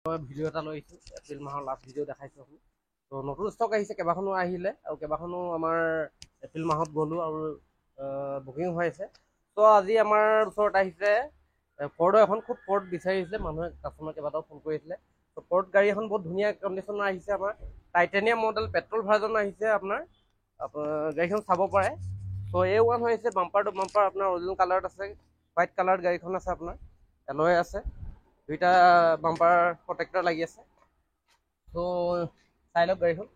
মই ভিডিঅ' এটা লৈ আহিছোঁ এপ্ৰিল মাহৰ লাষ্ট ভিডিঅ' দেখাইছোঁ আপুনি তো নতুন ষ্টক আহিছে কেইবাখনো আহিলে আৰু কেইবাখনো আমাৰ এপ্ৰিল মাহত গ'লোঁ আৰু বুকিং হৈ আছে তো আজি আমাৰ ওচৰত আহিছে ফৰ্ডৰ এখন খুব ফৰ্ড বিচাৰিছে মানুহে কাষ্টমাৰ কেইবাটাও ফোন কৰিছিলে তো ফৰ্ড গাড়ী এখন বহুত ধুনীয়া কণ্ডিশ্যনৰ আহিছে আমাৰ টাইটেনিয়াম মডেল পেট্ৰল ভাৰ্জন আহিছে আপোনাৰ গাড়ীখন চাব পাৰে তো A1 হৈ আছে বাম্পাৰ টু বাম্পাৰ আপোনাৰ অৰিজিনেল কালাৰত আছে হোৱাইট কালাৰত গাড়ীখন আছে আপোনাৰ এলয় আছে দুইটা বাম্পাৰ প্ৰটেক্টৰ লাগি আছে তো চাই লওক গাড়ীখন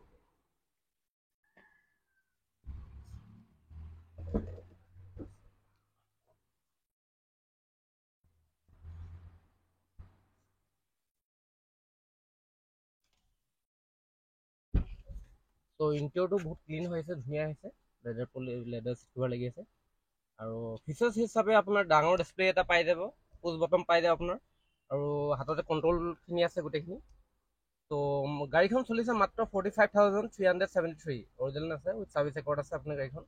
তো ইণ্টেৰিয়ৰটো বহুত ক্লিন হৈ আছে ধুনীয়া হৈছে লেডাৰ চিটকভাৰ লাগি আছে আৰু ফিচাৰ্ছ হিচাপে আপোনাৰ ডাঙৰ ডিছপ্লে এটা পাই যাব পুছ বটম পাই যাব আপোনাৰ আৰু হাততে কণ্ট্ৰলখিনি আছে গোটেইখিনি তো গাড়ীখন চলিছে মাত্ৰ 45,373 অৰিজিনেল আছে উইথ ছাৰ্ভিচ ৰেকৰ্ড আছে আপোনাৰ গাড়ীখন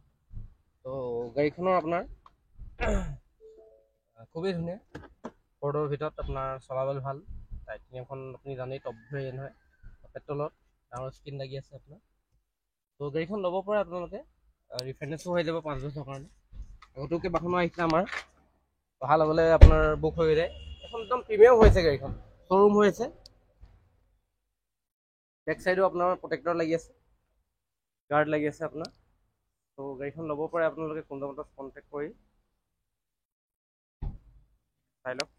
তো গাড়ীখনৰ আপোনাৰ খুবেই ধুনীয়া ফৰ্ডৰ ভিতৰত আপোনাৰ চলাবলৈ ভাল টাইটেনিয়ামখন আপুনি জানেই টপ ভেৰিয়েণ্ট হয় পেট্ৰলত ডাঙৰ স্ক্ৰীন লাগি আছে আপোনাৰ তো গাড়ীখন ল'ব পাৰে আপোনালোকে ৰিফাইনেন্সো হৈ যাব 5 বছৰৰ কাৰণে আগতেও কেইবাখনো আহিছিলে আমাৰ অহা লগে আপোনাৰ বুক হৈ যায় এখন একদম প্ৰিমিয়াম হৈছে গাড়ীখন শ্ব'ৰুম হৈ আছে বেক চাইডো আপোনাৰ প্ৰটেক্টৰ লাগি আছে গাৰ্ড লাগি আছে আপোনাৰ তো গাড়ীখন ল'ব পাৰে আপোনালোকে কোনটা কণ্টেক্ট কৰি চাই লওক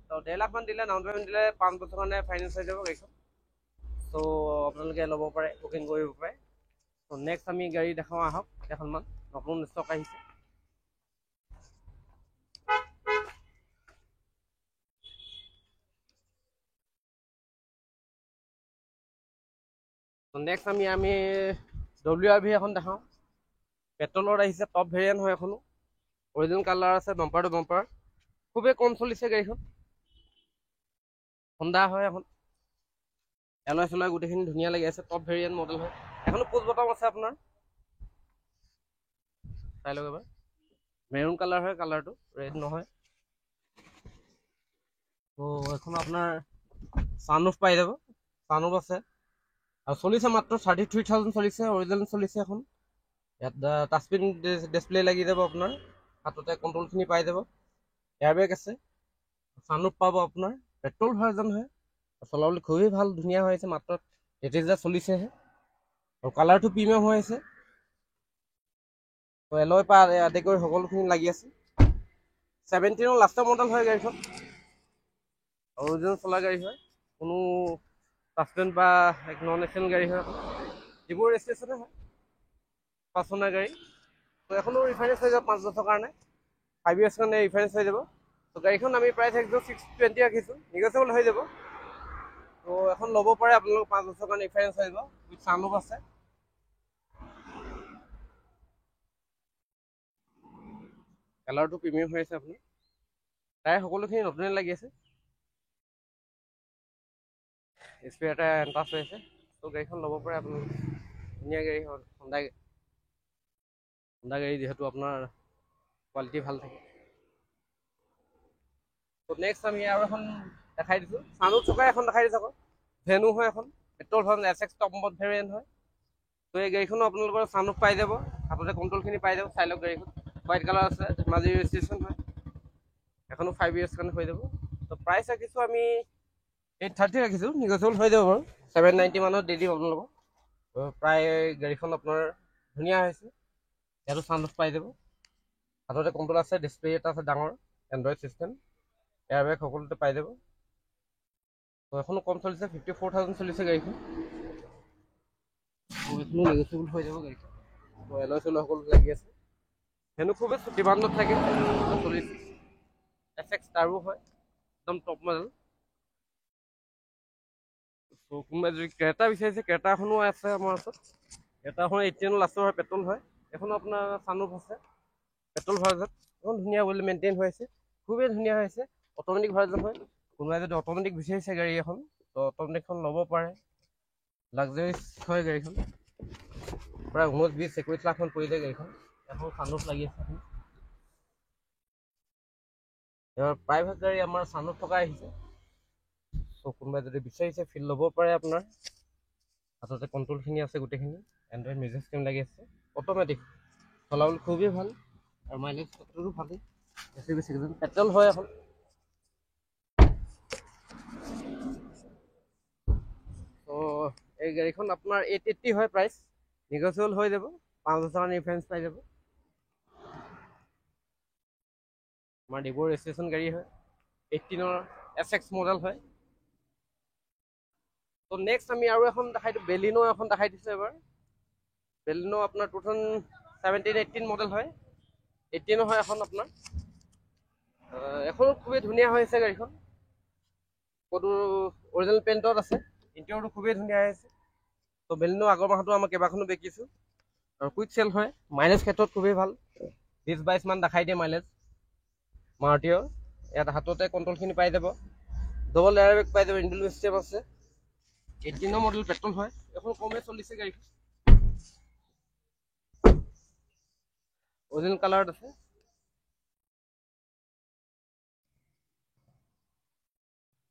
তো 1.5 লাখ মান দিলে ডাউন পে'মেণ্ট দিলে 5 বছৰ কাৰণে ফাইনেন্স হৈ যাব গাড়ীখন তো আপোনালোকে ল'ব পাৰে বুকিং কৰিব পাৰে তো নেক্সট আমি গাড়ী দেখাওঁ আহক কেইখনমান নতুন ষ্টক আহিছে তো নেক্সট আমি WRV এখন দেখাওঁ পেট্ৰলত আহিছে টপ ভেৰিয়েণ্ট হয় এখনো অৰিজিনেল কালাৰ আছে বাম্পাৰ টু বাম্পাৰ খুবেই কম চলিছে গাড়ীখন হণ্ডা হয় এখন এলয় চেলয় গোটেইখিনি ধুনীয়া লাগি আছে টপ ভেৰিয়েণ্ট মডেল হয় এখনো পুছ বটম আছে আপোনাৰ চাই লওক এবাৰ মেৰুণ কালাৰ হয় কালাৰটো ৰেড নহয় তো এখন আপোনাৰ ছানৰুফ পাই যাব ছানৰুফ আছে আৰু চলিছে মাত্ৰ 33,000 চলিছে অৰিজিনেল চলিছে এখন ইয়াত টাচস্ক্ৰীন ডিছপ্লে লাগি যাব আপোনাৰ হাততে কণ্ট্ৰলখিনি পাই যাব এয়াৰবেগ আছে ছানৰুফ পাব আপোনাৰ পেট্ৰল ভাৰ্জন হয় চলাবলৈ খুবেই ভাল ধুনীয়া হৈ আছে মাত্ৰ 33,000 চলিছেহে আৰু কালাৰটো প্ৰিমিয়াম হৈ আছে তো এলয় পৰা আদি কৰি সকলোখিনি লাগি আছে 17ৰ লাষ্টৰ মডেল হয় গাড়ীখন অৰিজিনেল চলা গাড়ী হয় কোনো ছাছপেণ্ড বা এক নন এক্সিডেণ্ট গাড়ী হয় যিবোৰ ৰেজিষ্ট্ৰেশ্যনে হয় 5 চনৰ গাড়ী তো এখনো ৰিফাইনেন্স হৈ যাব 5 বছৰৰ কাৰণে 5 years কাৰণে ৰিফাইনেন্স হৈ যাব তো গাড়ীখন আমি প্ৰাইচ একদম 620 ৰাখিছোঁ নিগচিয়েবল হৈ যাব তো এখন ল'ব পাৰে আপোনালোক 5 বছৰৰ কাৰণে ৰিফাইনেন্স হৈ যাব উইথ ছানৰুফ আছে কালাৰটো প্ৰিমিয়াম হৈ আছে আপোনাৰ তাই সকলোখিনি নতুনে লাগি আছে স্পেয়াৰ এটা এণ্টাছ হৈ আছে তো গাড়ীখন ল'ব পাৰে আপোনালোকে ধুনীয়া গাড়ী হয় হণ্ডা গাড়ী যিহেতু আপোনাৰ কোৱালিটি ভাল থাকে তো নেক্সট আমি আৰু এখন দেখাই দিছোঁ ছানৰুফ থকা এখন দেখাই দিছোঁ আকৌ ভেনু হয় এখন petrol version SX top mod variant হয় তো এই গাড়ীখনো আপোনালোকৰ ছানৰুফ পাই যাব হাততে কণ্ট্ৰলখিনি পাই যাব চাই লওক গাড়ীখন হোৱাইট কালাৰ আছে ধেমাজি ৰেজিষ্ট্ৰেশ্যন হয় এখনো 5 years কাৰণে হৈ যাব তো প্ৰাইচ ৰাখিছোঁ আমি 830 ৰাখিছোঁ নিগচিয়েবল হৈ যাব বাৰু 790 মানত দি দিম আপোনালোকক প্ৰায় গাড়ীখন আপোনাৰ ধুনীয়া হৈছে ইয়াতো ছানৰুফ পাই যাব হাততে কণ্ট্ৰল আছে ডিছপ্লে এটা আছে ডাঙৰ এণ্ড্ৰইড ছিষ্টেম এয়াৰবেগ সকলোতে পাই যাব তো এখনো কম চলিছে 54,000 চলিছে গাড়ীখন এইখনো নিগচিয়েবল হৈ যাব গাড়ীখন তো এলয় চেলয় সকলো লাগি আছে হেনো খুবেই ডিমাণ্ডত থাকে চলিছে SX টাৰ্বো হয় একদম টপ মডেল তো কোনোবাই যদি ক্ৰেটা বিচাৰিছে ক্ৰেটাখনো আছে আমাৰ ওচৰত ক্ৰেটাখন 18 লাষ্টৰ হয় পেট্ৰল হয় এখনো আপোনাৰ ছানৰুফ আছে পেট্ৰল ভাৰ্জন এখন ধুনীয়া বুলি মেইনটেইন হৈ আছে খুবেই ধুনীয়া হৈছে অট'মেটিক ভাৰ্জন হয় কোনোবাই যদি অট'মেটিক বিচাৰিছে গাড়ী এখন তো অট'মেটিকখন ল'ব পাৰে লাক্সাৰিছ হয় গাড়ীখন, প্ৰায় 19-20-21 লাখমান পৰি যায় গাড়ীখন। এখন চানৰুফ লাগি আছে। এবাৰ প্ৰাইভেট গাড়ী আমাৰ চানৰুফ থকা আহিছে। চ' কোনোবাই যদি বিচাৰিছে ফিল ল'ব পাৰে। আপোনাৰ হাততে কণ্ট্ৰলখিনি আছে গোটেইখিনি, এণ্ড্ৰইড মিউজিক চিষ্টেম লাগি আছে, অট'মেটিক চলাবলৈ খুবেই ভাল আৰু মাইলেজ ক্ষেত্ৰতো ভালেই। বেছি পেট্ৰল হয় এখন। ত' এই গাড়ীখন আপোনাৰ 880 হয় প্ৰাইচ, নিগচিয়েবল হৈ যাব, 5,000 টকাৰ ডিফাৰেঞ্চ পাই যাব। আমাৰ ডিব্ৰুগড় ৰেজিষ্ট্ৰেশ্যন গাড়ী হয়, 18ৰ SX মডেল হয়। ত' নেক্সট আমি আৰু এখন দেখাই দিওঁ, বেলিনো এখন দেখাই দিছোঁ এবাৰ। বেলিনো আপোনাৰ 2017-18 মডেল হয়, 18 হয় এখন আপোনাৰ। এখন খুবেই ধুনীয়া হৈ আছে গাড়ীখন, ক'তো অৰিজিনেল পেইণ্টত আছে, ইণ্টেৰিয়ৰটো খুবেই ধুনীয়া হৈ আছে। ত' বেলিনো আগৰ মাহতো আমাৰ কেইবাখনো বিকিছোঁ আৰু কুইক চেল হয়। মাইলেজ ক্ষেত্ৰত খুবেই ভাল, 20-22 মান দেখাই দিয়ে মাইলেজ। মাৰুতিৰ ইয়াত হাততে কণ্ট্ৰলখিনি পাই যাব, ডবল এয়াৰবেগ পাই যাব, ইণ্ডুল চিষ্টেম আছে। 18 মডেল পেট্ৰল হয়, এখন কমেই চলিছে গাড়ীখন, অৰিজিনেল কালাৰত আছে।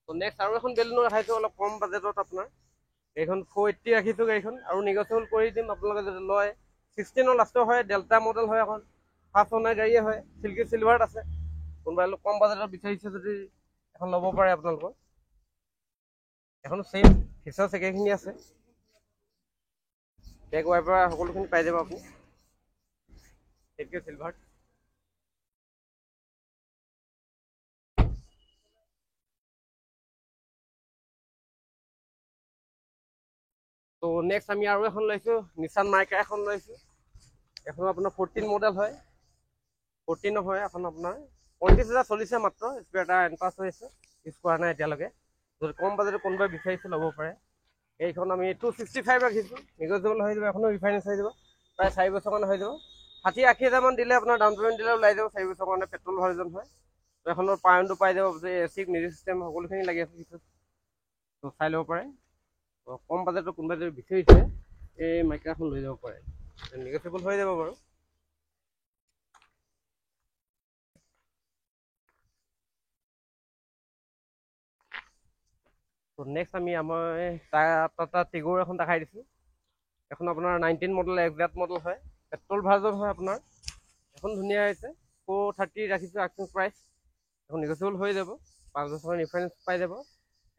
ত' নেক্সট আৰু এখন বেলিনো ৰাখিছোঁ অলপ কম বাজেটত আপোনাৰ। এইখন 480 ৰাখিছোঁ গাড়ীখন, আৰু নিগচিয়েবল কৰি দিম আপোনালোকে যদি লয়। 16ৰ লাষ্টৰ হয়, ডেল্টা মডেল হয় এখন, ফাৰ্ষ্ট অনাৰ গাড়ীয়ে হয়, চিল্কি চিলভাৰত আছে। কোনোবাই অলপ কম বাজেটত বিচাৰিছে যদি এখন ল'ব পাৰে আপোনালোকৰ। এখনো চেম ফিচাৰ্ছ একেখিনি আছে, বেক ৱাইপাৰ সকলোখিনি পাই যাব আপুনি, চিল্কি চিলভাৰত। ত' নেক্সট আমি আৰু এখন লৈছোঁ, নিছান মাইক্ৰা এখন লৈছোঁ। এখন আপোনাৰ 14 মডেল হয়, 14 হয় এখন আপোনাৰ, 35,000 চলিছে মাত্ৰ, স্পেয়াৰ এটা এনপাছ হৈ আছে, ইউজ কৰা নাই এতিয়ালৈকে। যদি কম বাজেটত কোনোবাই বিচাৰিছে ল'ব পাৰে। এইখন আমি 265 ৰাখিছোঁ, নিগচিয়েবল হৈ যাব, এখনো ৰিফাইনেন্স হৈ যাব, প্ৰায় 4 বছৰ কাৰণে হৈ যাব। 70-80 হাজাৰমান দিলে আপোনাৰ ডাউন পে'মেণ্ট দিলে ওলাই যাব, 4 বছৰ কাৰণে পেট্ৰল ভাৰ্জন হয়। এখনৰ পাৱাৰটো পাই যাব, এচি মিউজিক চিষ্টেম সকলোখিনি লাগি আছে, ত' চাই ল'ব পাৰে। কম বাজেটত কোনোবাই যদি বিচাৰিছে এই মাইক্ৰাখন লৈ যাব পাৰে, নিগচিয়েবল হৈ যাব বাৰু। ত' নেক্সট আমি টাটা টিগৰ এখন দেখাই দিছোঁ। এখন আপোনাৰ 19 মডেল XZ মডেল হয়, পেট্ৰল ভাৰ্জন হয় আপোনাৰ। এখন ধুনীয়া হৈছে, 430 ৰাখিছোঁ আস্কিং প্ৰাইচ, এখন নিগচিয়েবল হৈ যাব, 5 বছৰৰ ৰিফাৰেঞ্চ পাই যাব।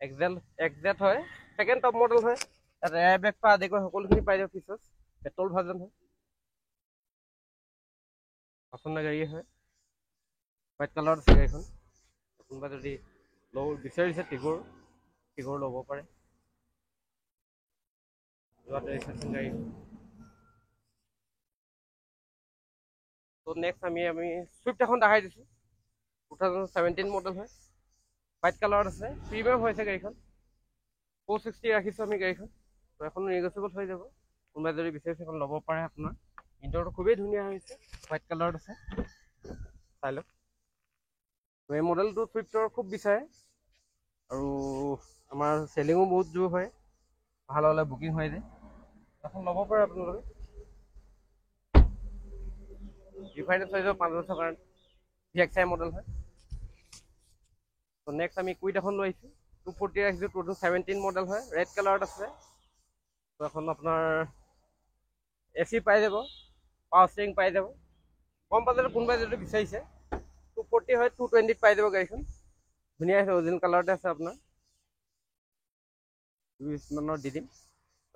XZ হয়, ছেকেণ্ড টপ মডেল হয়, তাত এয়াৰ বেগ পৰা আদি কৰি সকলোখিনি পাই যাব ফিচাৰ্ছ, পেট্ৰল ভাৰ্জন হয়, পচন্দৰ গাড়ী হয়, হোৱাইট কালাৰত আছে গাড়ীখন। কোনোবা যদি ল'ব বিচাৰিছে টিগৰ ল'ব পাৰে, যোৱাটো ৰেজিষ্ট্ৰেশ্যন গাড়ী। ত' নেক্সট আমি চুইফ্ট এখন দেখাই দিছোঁ, 2017 মডেল হয়, হোৱাইট কালাৰত আছে, প্ৰিমিয়াম হৈছে গাড়ীখন, 460 ৰাখিছোঁ আমি গাড়ীখন। ত' এখন নিগচিয়েবল হৈ যাব, কোনোবাই যদি বিচাৰিছে এখন ল'ব পাৰে আপোনাৰ। ইণ্টেৰিয়ৰটো খুবেই ধুনীয়া হৈছে, হোৱাইট কালাৰত আছে, চাই লওক। এই মডেলটো চুইফ্টৰ খুব বিচাৰে আৰু আমাৰ চেলিঙো বহুত জোৰ হয়, ভাল হ'লে বুকিং হৈ যায়, এখন ল'ব পাৰে আপোনালোকে। ৰিফাইনেন্স হৈ যাব 5 বছৰ কাৰণে, VXI মডেল হয়। ত' নেক্সট আমি কুইড এখন লৈ আহিছোঁ, 240 ৰাখিছোঁ, 2017 মডেল হয়, ৰেড কালাৰত আছে। ত' এখন আপোনাৰ AC পাই যাব, পাৱাৰ ষ্টিয়াৰিং পাই যাব, কম বাজেটত কোনোবাই যদি বিচাৰিছে 240 হয়, 220 পাই যাব গাড়ীখন, ধুনীয়া হৈছে, অৰিজিনেল কালাৰতে আছে আপোনাৰ, 20 মানৰ দি দিম।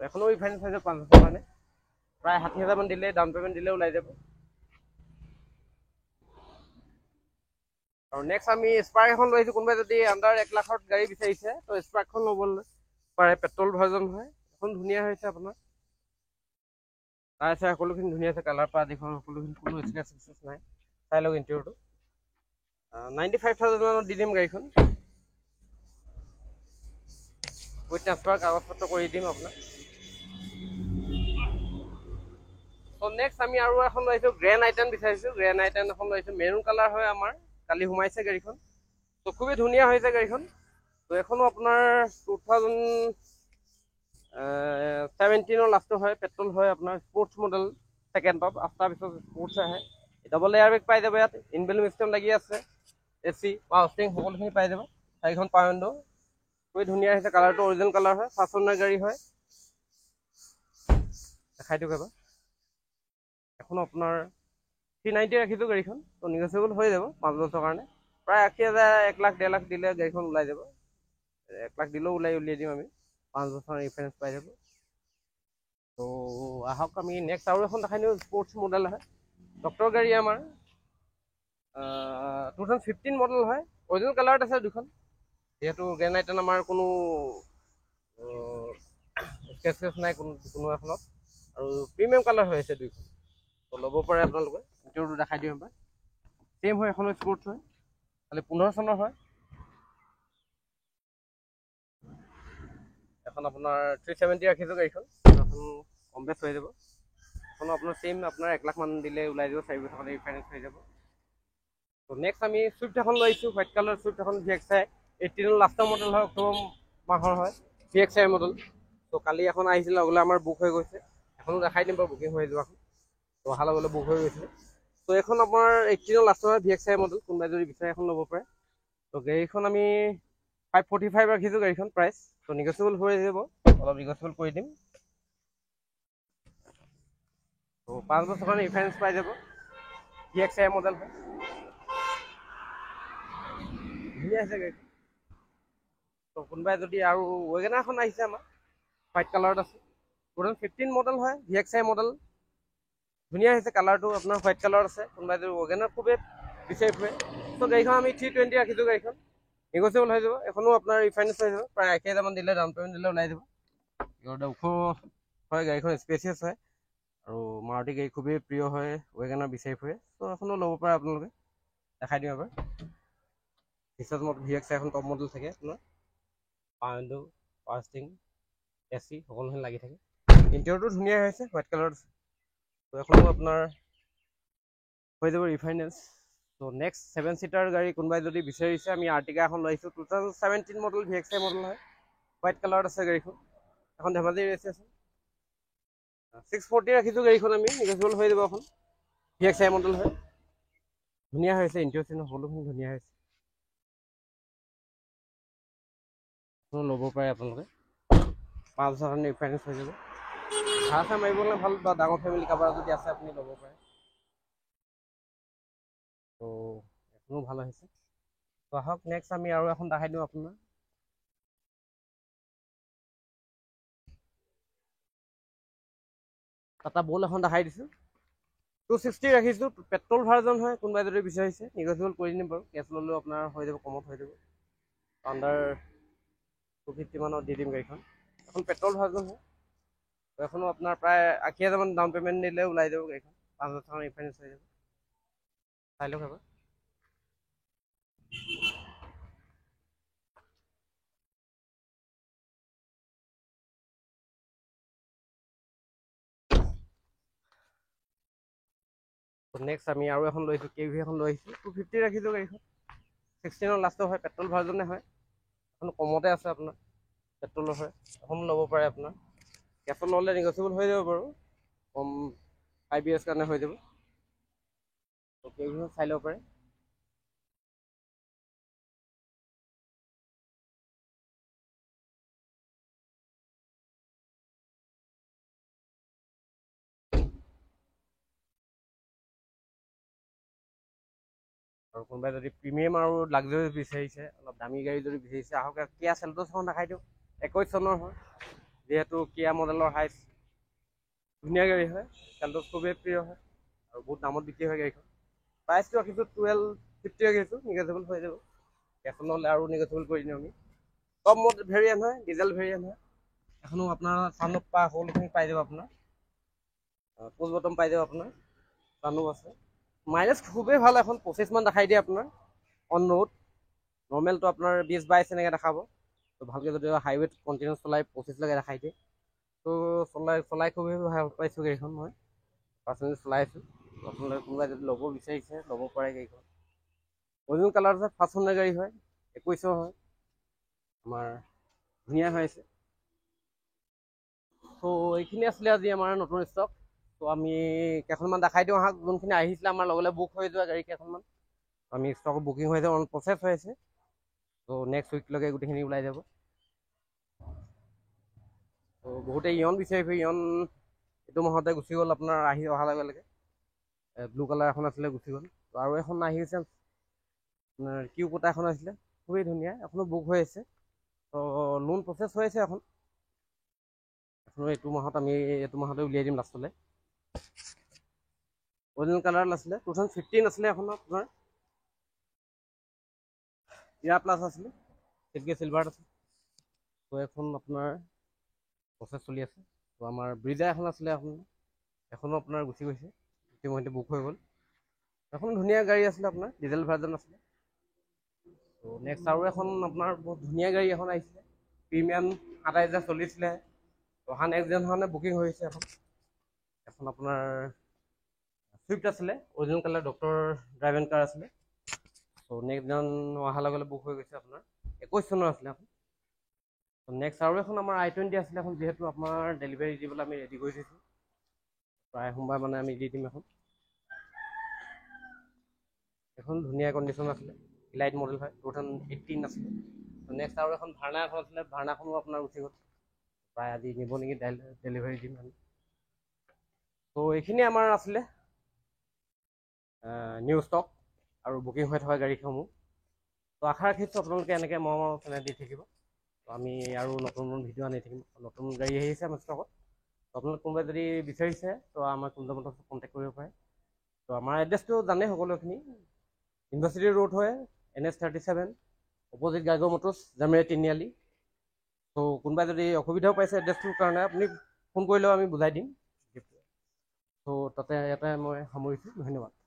এখনো ৰিফাইনেন্স হৈ যাব 5 বছৰ কাৰণে, প্ৰায় 60 হাজাৰমান দিলে ডাউন পে'মেণ্ট দিলে ওলাই যাব। আৰু নেক্সট আমি স্পাৰ্ক এখন লৈ আহিছোঁ, কোনোবাই যদি আণ্ডাৰ 1 লাখত গাড়ী বিচাৰিছে ত' স্পাৰ্কখন ল'বলৈ পাৰে, পেট্ৰল ভাৰ্জন হয়, এখন ধুনীয়া হৈছে আপোনাৰ, টায়াৰ সকলোখিনি ধুনীয়া আছে, কালাৰ পৰা আদি কৰি সকলোখিনি, কোনো স্ক্ৰেচ নাই, চাই লওক ইণ্টেৰিয়ৰটো। 95,000 মানত দি দিম গাড়ীখন, উইথ ট্ৰান্সফাৰ কাগজ পত্ৰ কৰি দিম আপোনাক। ত' নেক্সট আমি আৰু এখন লৈ আহিছোঁ, গ্ৰেণ্ড আইটেন বিচাৰিছোঁ, গ্ৰেণ্ড আইটেন এখন লৈ আহিছোঁ, মেৰুন কালাৰ হয় আমাৰ, কালি সোমাইছে গাড়ীখন, ত' খুবেই ধুনীয়া হৈছে গাড়ীখন। ত' এখনো আপোনাৰ 17 লাষ্টটো হয়, পেট্ৰল হয় আপোনাৰ, স্পৰ্টছ মডেল ছেকেণ্ড টপ, তাৰপিছত স্পৰ্টছ আহে। ডাবল এয়াৰ বেগ পাই যাব ইয়াত, ইনবেলুম চিষ্টেম লাগি আছে, AC পাৱাৰ ষ্টিয়াৰিং সকলোখিনি পাই যাব। 4খন পাৱাৰ উইণ্ডো, খুবেই ধুনীয়া আহিছে, কালাৰটো অৰিজিনেল কালাৰ হয়, 5 অনাৰ গাড়ী হয়। দেখাই দিয়ক এবাৰ। এখন আপোনাৰ 390 ৰাখিছোঁ গাড়ীখন, তো নিগচিয়েবল হৈ যাব 5 বছৰৰ কাৰণে। প্ৰায় 80,000, 1 লাখ 1.5 লাখ দিলে গাড়ীখন ওলাই যাব। 1 লাখ দিলেও উলিয়াই দিম আমি, 5 বছৰ ৰিফাৰেঞ্চ পাই যাব। তো আহক আমি নেক্সট আৰু এখন দেখাই দিওঁ, স্পৰ্টছ মডেল হয়, ডক্টৰ গাড়ী আমাৰ 2015 মডেল হয়, অৰিজিনেল কালাৰত আছে দুখন। যিহেতু গ্ৰেনাইটন আমাৰ কোনো স্কেচেছ নাই কোনো এখনত, আৰু প্ৰিমিয়াম কালাৰ হৈ আছে দুইখন, তো ল'ব পাৰে আপোনালোকে। ইণ্টেৰিয়ৰটো দেখাই দিওঁ এবাৰ। ছেম হয়, এখনো স্পৰ্টছ হয়, খালি 15 চনৰ হয়। এখন আপোনাৰ 370 ৰাখিছোঁ গাড়ীখন, এখন কম বেছ হৈ যাব। এখনো আপোনাৰ ছেম, আপোনাৰ 1 লাখ মান দিলে ওলাই যাব, 4 বছৰ ৰিফাইনেন্স হৈ যাব। তো নেক্সট আমি চুইফ্ট এখন লৈ আহিছোঁ, হোৱাইট কালাৰ চুইফ্ট এখন, VXI 18 লাষ্টৰ মডেল হয়, অক্টোবৰ মাহৰ হয়, VXI মডেল। তো কালি এখন আহিছিল, লগলে আমাৰ বুক হৈ গৈছে, এখনো দেখাই দিম বাৰু, বুকিং হৈ যোৱাখন। তো অহাৰ লগলে বুক হৈ গৈছিলে। তো এখন আপোনাৰ 18 লাষ্টৰ হয়, VXI মডেল, কোনোবাই যদি বিচাৰে এখন ল'ব পাৰে। তো গাড়ীখন আমি 545 ৰাখিছোঁ গাড়ীখন প্ৰাইচ, তো নিগচিয়েবল হৈ যাব, অলপ নিগচিয়েবল কৰি দিম। তো 5 বছৰ কাৰণে ৰিফাৰেঞ্চ পাই যাব, VXI মডেল হয়, ধুনীয়া হৈছে গাড়ীখন। তো কোনোবাই যদি আৰু ৱেগনাৰ এখন আহিছে আমাৰ, হোৱাইট কালাৰত আছে, 2015 মডেল হয়, VXI মডেল, ধুনীয়া হৈছে কালাৰটো আপোনাৰ, হোৱাইট কালাৰত আছে। কোনোবাই যদি ৱেগনাৰ খুবেই বিচাৰি ফুৰে, তো গাড়ীখন আমি 320 ৰাখিছোঁ গাড়ীখন, নিগচিয়েবল হৈ যাব। এখনো আপোনাৰ ৰিফাইনেন্স হৈ যাব, প্ৰায় 80,000 মান দিলে, ডাউন পে'মেণ্ট দিলে ওলাই যাব। ওখ হয় গাড়ীখন, স্পেচিয়াছ হয়, আৰু মাৰুতি গাড়ী খুবেই প্ৰিয় হয়, ৱেগনাৰ বিচাৰি ফুৰে, তো এখনো ল'ব পাৰে আপোনালোকে। দেখাই দিওঁ এবাৰ। VXI এখন টপ মডেল থাকে আপোনাৰ, power window, power steering, AC সকলোখিনি লাগি থাকে। ইণ্টেৰিয়ৰটো ধুনীয়া হৈছে, হোৱাইট কালাৰত আছে। তো এখনো আপোনাৰ হৈ যাব ৰিফাইনেন্স। তো নেক্সট 7 ছিটাৰ গাড়ী কোনোবাই যদি বিচাৰিছে, আমি আৰ্টিকা এখন লৈ আহিছোঁ, 2017 মডেল, VXI মডেল হয়, হোৱাইট কালাৰত আছে গাড়ীখন, এখন ধেমাজি ৰেজিষ্ট্ৰেশ্যন, 640 ৰাখিছোঁ গাড়ীখন আমি, নিগচিয়েবল হৈ যাব এখন, VXI মডেল হয়, ধুনীয়া হৈছে, ইণ্টেৰিয়ৰ সকলোখিনি ধুনীয়া হৈছে, ল'ব পাৰে আপোনালোকে। 5 বছৰ কাৰণে ৰিফাইনেন্স হৈ যাব। ভাড়া চাড়া মাৰিবলৈ ভাল, বা ডাঙৰ ফেমিলি কাৰোবাৰ যদি আছে আপুনি ল'ব পাৰে। তো এখনো ভাল হৈছে। তো আহক নেক্সট আমি আৰু এখন দেখাই দিওঁ আপোনাৰ। টাটা বল এখন দেখাই দিছোঁ, 260 ৰাখিছোঁ, পেট্ৰল ভাৰ্জন হয়, কোনোবাই যদি বিচাৰিছে নিগচিয়েবল কৰি দিম বাৰু, কেছ ল'লেও আপোনাৰ হৈ যাব, কমত হৈ যাব, আণ্ডাৰ 250 মানত দি দিম গাড়ীখন। এখন পেট্ৰল ভাৰ্জন হয়, এখনো আপোনাৰ প্ৰায় 80,000 মান ডাউন পে'মেণ্ট দিলে ওলাই যাব গাড়ীখন, 5 বছৰ ৰিফাইনেন্স হৈ যাব। চাই লওক এবাৰ। নেক্সট আমি আৰু এখন লৈ আহিছোঁ, KV এখন লৈ আহিছোঁ, 250 ৰাখিছোঁ গাড়ীখন, 16 লাষ্টৰ হয়, পেট্ৰল ভাৰ্জনে হয়, এখন কমতে আছে আপোনাৰ, পেট্ৰলৰ হয়, এখন ল'ব পাৰে আপোনাৰ। কেছত ল'লে নিগচিয়েবল হৈ যাব বাৰু, কম 5 years কাৰণে হৈ যাব। KV চাই ল'ব পাৰে। আৰু কোনোবাই যদি প্ৰিমিয়াম আৰু লাক্সাৰিয়াছ বিচাৰিছে, অলপ দামী গাড়ী যদি বিচাৰিছে, আহক কিয়া চেলটছ এখন দেখাই দিওঁ, 21 চনৰ হয়, যিহেতু কিয়া মডেলৰ হাইষ্ট, ধুনীয়া গাড়ী হয়, চেলটছ খুবেই প্ৰিয় হয়, আৰু বহুত দামত বিক্ৰী হয় গাড়ীখন। প্ৰাইচটো ৰাখিছোঁ 1250 ৰাখিছোঁ, নিগচিয়েবল হৈ যাব, কেছত ল'লে আৰু নিগচিয়েবল কৰি দিম আমি। টপ মডেল ভেৰিয়েণ্ট হয়, ডিজেল ভেৰিয়েণ্ট হয়, এখনো আপোনাৰ চানৰুফ সকলোখিনি পাই যাব আপোনাৰ, পুছ বটম পাই যাব আপোনাৰ, চানৰুফ আছে, মাইলেজ খুবেই ভাল, এখন 25 মান দেখাই দিয়ে আপোনাৰ অন ৰোড, নৰ্মেলটো আপোনাৰ 20-22 এনেকৈ দেখাব। তো ভালকৈ যদি হাইৱেত কণ্টিনিউছ চলাই 25লৈকে দেখাই দিয়ে। তো চলাই খুবেই ভাল পাইছোঁ গাড়ীখন, মই পাৰ্চনেলি চলাই আছোঁ। আপোনালোকে কোনোবাই যদি ল'ব বিচাৰিছে ল'ব পাৰে গাড়ীখন, অৰিজিনেল কালাৰ আছে, 5 অনাৰ গাড়ী হয়, 21 হয়, আমাৰ ধুনীয়া হৈ আছে। চ' এইখিনি আছিলে আজি আমাৰ নতুন ষ্টক। ত' আমি কেইখনমান দেখাই দিওঁ আহক, যোনখিনি আহিছিলে আমাৰ লগে বুক হৈ যোৱা গাড়ী কেইখনমান। আমি ষ্টক বুকিং হৈ আছে, অন প্ৰচেছ হৈ আছে। ত' নেক্সট উইকলৈকে গোটেইখিনি ওলাই যাব। ত' বহুতে ইয়ন বিচাৰি ফুৰি, ইয়ন এইটো মাহতে গুচি গ'ল আপোনাৰ অহাৰ লগে লগে। ব্লু কালাৰ এখন আছিলে, গুচি গ'ল। ত' আৰু এখন আহি আছে আপোনাৰ কিউ কোটা এখন আছিলে, খুবেই ধুনীয়া, এখনো বুক হৈ আছে। ত' লোন প্ৰচেছ হৈ আছে এখন। এইটো মাহতে উলিয়াই দিম লাষ্টলৈ। অৰিজিনেল কালাৰ আছিলে, 2015 আছিলে এখন আপোনাৰ। ইৰা প্লাছ আছিলে, চিল্কি চিলভাৰত আছে। ত' এখন আপোনাৰ প্ৰচেছ চলি আছে। ত' আমাৰ ব্ৰিজা এখন আছিলে এখনো আপোনাৰ গুচি গৈছে, ইতিমধ্যে বুক হৈ গ'ল। এখন ধুনীয়া গাড়ী আছিলে আপোনাৰ, ডিজেল ভাৰ্জন আছিলে। ত' নেক্সট আৰু এখন আপোনাৰ বহুত ধুনীয়া গাড়ী এখন আহিছিলে, প্ৰিমিয়াম 27,000 চলিছিলে। ত' অহা নেক্সট দিনাখনে বুকিং হৈছে এখন আপোনাৰ চুইফ্ট আছিলে, original colour doctor drive and car আছিলে। ত' নেক্সট দিনাখন অহাৰ লগে লগে বুক হৈ গৈছে আপোনাৰ, 21 চনৰ আছিলে এখন। নেক্সট আৰু এখন আমাৰ I-20 আছিলে এখন, যিহেতু আপোনাৰ ডেলিভাৰী দিবলৈ আমি ৰেডি কৰি থৈছোঁ। প্ৰায় সোমবাৰ মানে আমি দি দিম এখন ধুনীয়া কণ্ডিশ্যন আছিলে, ইলাইট মডেল হয়, 2018 আছিলে। নেক্সট আৰু এখন ভাৰ্না এখন আছিলে, ভাৰ্নাখনো আপোনাৰ উঠি গ'ল, প্ৰায় আজি নিব নেকি, ডেলিভাৰী দিম আমি। ত' এইখিনিয়ে আমাৰ আছিলে নিউ ষ্টক আৰু বুকিং হৈ থকা গাড়ীসমূহ। ত' আশা ৰাখিছোঁ আপোনালোকে এনেকৈ মৰমৰ চেনেল দি থাকিব। ত' আমি আৰু নতুন ভিডিঅ' আনি থাকিম, নতুন গাড়ী আহিছে আমাৰ ষ্টকত। ত' আপোনালোক কোনোবাই যদি বিচাৰিছে ত' আমাৰ কুঞ্জমতৰ কণ্টেক্ট কৰিব পাৰে। ত' আমাৰ এড্ৰেছটো জানেই সকলোখিনি, ইউনিভাৰ্চিটি ৰোড হয়, NH 37, অপজিট গাৰ্গ মটৰ্ছ, জামিয়া তিনিআলি। ত' কোনোবাই যদি অসুবিধাও পাইছে এড্ৰেছটোৰ কাৰণে, আপুনি ফোন কৰিলেও আমি বুজাই দিম। ত' ইয়াতে মই সামৰিছোঁ, ধন্যবাদ।